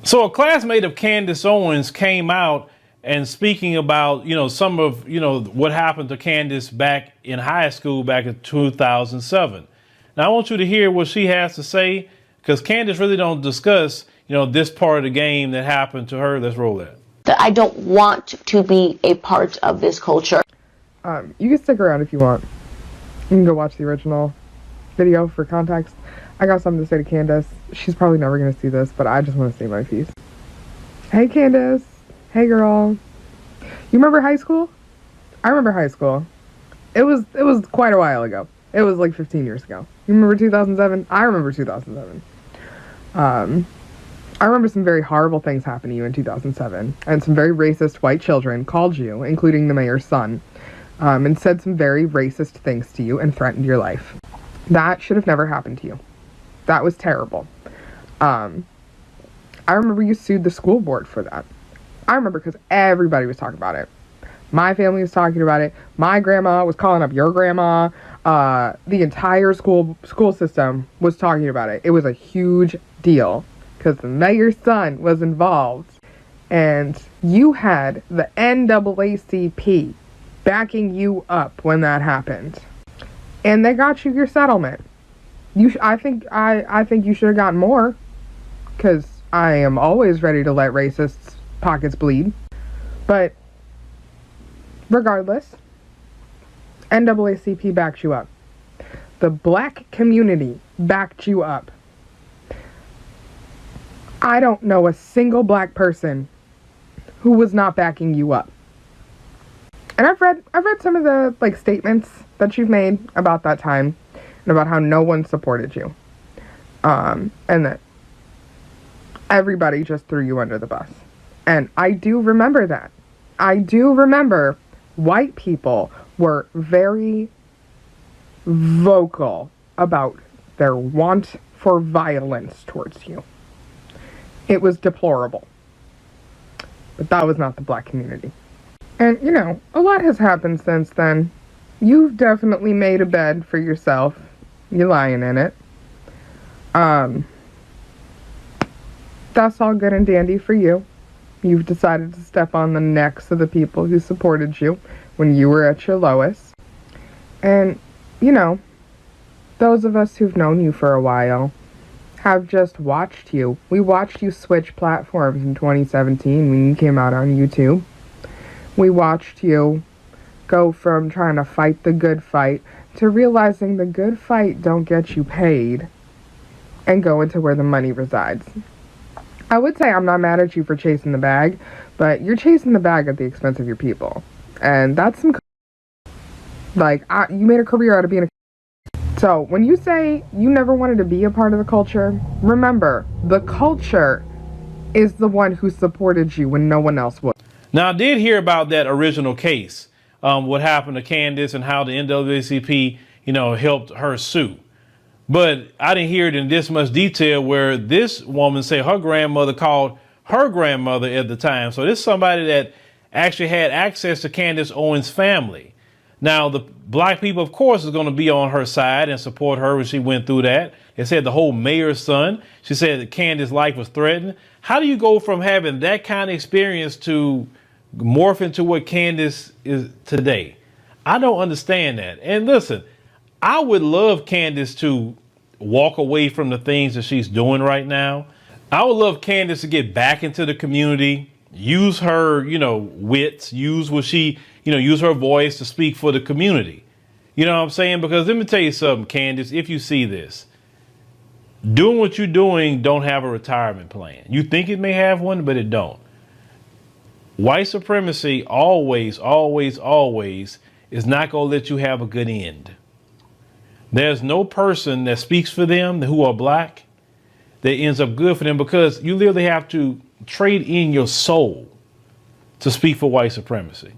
So a classmate of Candace Owens came out and speaking about, some of, what happened to Candace back in high school back in 2007. Now I want you to hear what she has to say, because Candace really don't discuss, this part of the game that happened to her. Let's roll that. That I don't want to be a part of this culture. You can stick around if you want. You can go watch the original video for context. I got something to say to Candace. She's probably never going to see this, but I just want to say my piece. Hey, Candace. Hey, girl. You remember high school? I remember high school. It was quite a while ago. It was like 15 years ago. You remember 2007? I remember 2007. I remember some very horrible things happened to you in 2007, and some very racist white children called you, including the mayor's son, and said some very racist things to you and threatened your life. That should have never happened to you. That was terrible. I remember you sued the school board for that. I remember because everybody was talking about it. My family was talking about it. My grandma was calling up your grandma. The entire school system was talking about it. It was a huge deal because the mayor's son was involved. And you had the NAACP backing you up when that happened. And they got you your settlement. I think you should have gotten more, because I am always ready to let racists' pockets bleed. But regardless, NAACP backed you up. The black community backed you up. I don't know a single black person who was not backing you up. And I've read some of the statements that you've made about that time and about how no one supported you. And that everybody just threw you under the bus. And I do remember that. I do remember white people were very vocal about their want for violence towards you. It was deplorable. But that was not the black community. And, a lot has happened since then. You've definitely made a bed for yourself. You're lying in it. That's all good and dandy for you. You've decided to step on the necks of the people who supported you when you were at your lowest. And, those of us who've known you for a while have just watched you. We watched you switch platforms in 2017 when you came out on YouTube. We watched you go from trying to fight the good fight to realizing the good fight don't get you paid and go into where the money resides. I would say I'm not mad at you for chasing the bag, but you're chasing the bag at the expense of your people. And that's some... you made a career out of being a... So, when you say you never wanted to be a part of the culture, remember, the culture is the one who supported you when no one else would. Now, I did hear about that original case, what happened to Candace and how the NAACP, helped her sue. But I didn't hear it in this much detail where this woman said her grandmother called her grandmother at the time. So this is somebody that actually had access to Candace Owens' family. Now, the black people, of course, is going to be on her side and support her when she went through that. It said the whole mayor's son. She said that Candace's life was threatened. How do you go from having that kind of experience to morph into what Candace is today? I don't understand that. And listen, I would love Candace to walk away from the things that she's doing right now. I would love Candace to get back into the community, use her, wits, use what she, use her voice to speak for the community. You know what I'm saying? Because let me tell you something, Candace, if you see this, doing what you're doing don't have a retirement plan. You think it may have one, but it don't. White supremacy always, always, always is not going to let you have a good end. There's no person that speaks for them who are black that ends up good for them, because you literally have to trade in your soul to speak for white supremacy.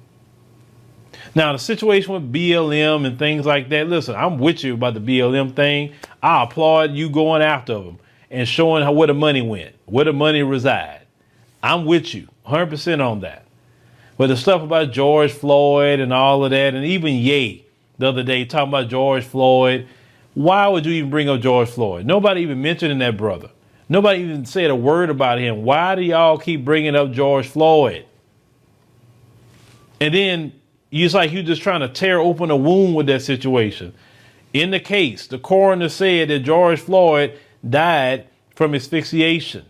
Now, the situation with BLM and things like that, listen, I'm with you about the BLM thing. I applaud you going after them and showing where the money went, where the money reside. I'm with you 100% on that. But the stuff about George Floyd and all of that, and even Ye the other day talking about George Floyd, why would you even bring up George Floyd? Nobody even mentioning that brother. Nobody even said a word about him. Why do y'all keep bringing up George Floyd? And then it's like you're just trying to tear open a wound with that situation. In the case, the coroner said that George Floyd died from asphyxiation.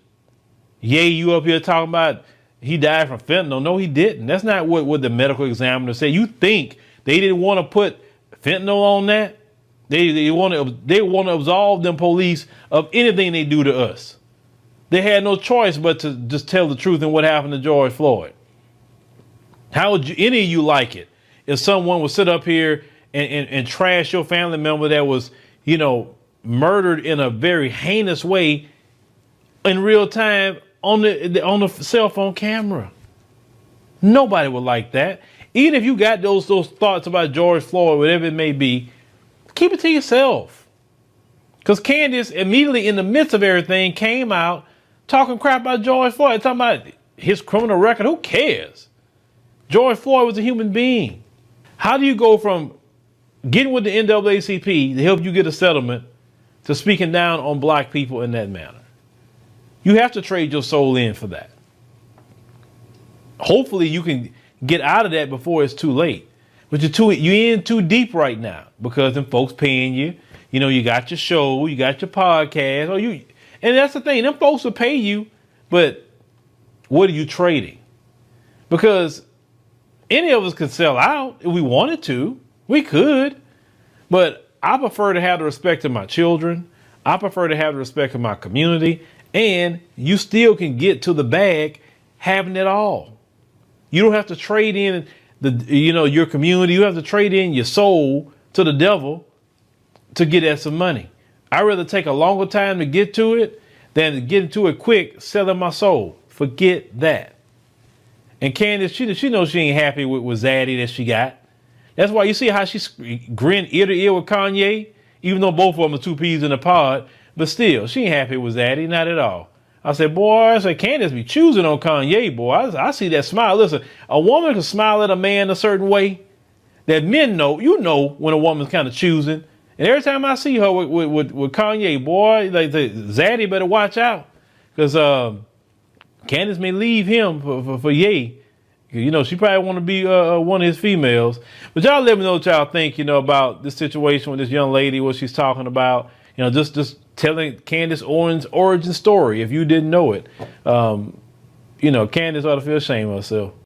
Yay, you up here talking about he died from fentanyl. No, he didn't. That's not what the medical examiner said. You think they didn't want to put fentanyl on that? They want to absolve them police of anything they do to us. They had no choice but to just tell the truth and what happened to George Floyd. How would any of you like it if someone would sit up here and trash your family member that was, murdered in a very heinous way in real time on the cell phone camera? Nobody would like that. Even if you got those thoughts about George Floyd, whatever it may be, keep it to yourself. Because Candace, immediately in the midst of everything, came out talking crap about George Floyd, talking about his criminal record. Who cares? George Floyd was a human being. How do you go from getting with the NAACP to help you get a settlement to speaking down on black people in that manner? You have to trade your soul in for that. Hopefully you can get out of that before it's too late. But you're in too deep right now because them folks paying you. You got your show, you got your podcast, and that's the thing. Them folks will pay you, but what are you trading? Because any of us could sell out if we wanted to. We could. But I prefer to have the respect of my children. I prefer to have the respect of my community. And you still can get to the bag having it all. You don't have to trade in your community. You have to trade in your soul to the devil to get at some money. I'd rather take a longer time to get to it than to get into it quick, selling my soul. Forget that. And Candace, she knows she ain't happy with Zaddy that she got. That's why you see how she grinned ear to ear with Kanye, even though both of them are two peas in a pod. But still, she ain't happy with Zaddy, not at all. I said, Candace be choosing on Kanye, boy. I see that smile. Listen, a woman can smile at a man a certain way that men know. You know when a woman's kind of choosing. And every time I see her with Kanye, boy, Zaddy better watch out. Because Candace may leave him for Ye. She probably want to be one of his females. But y'all let me know what y'all think, about this situation with this young lady, what she's talking about. Just telling Candace Owens' origin story if you didn't know it. Candace ought to feel ashamed of herself.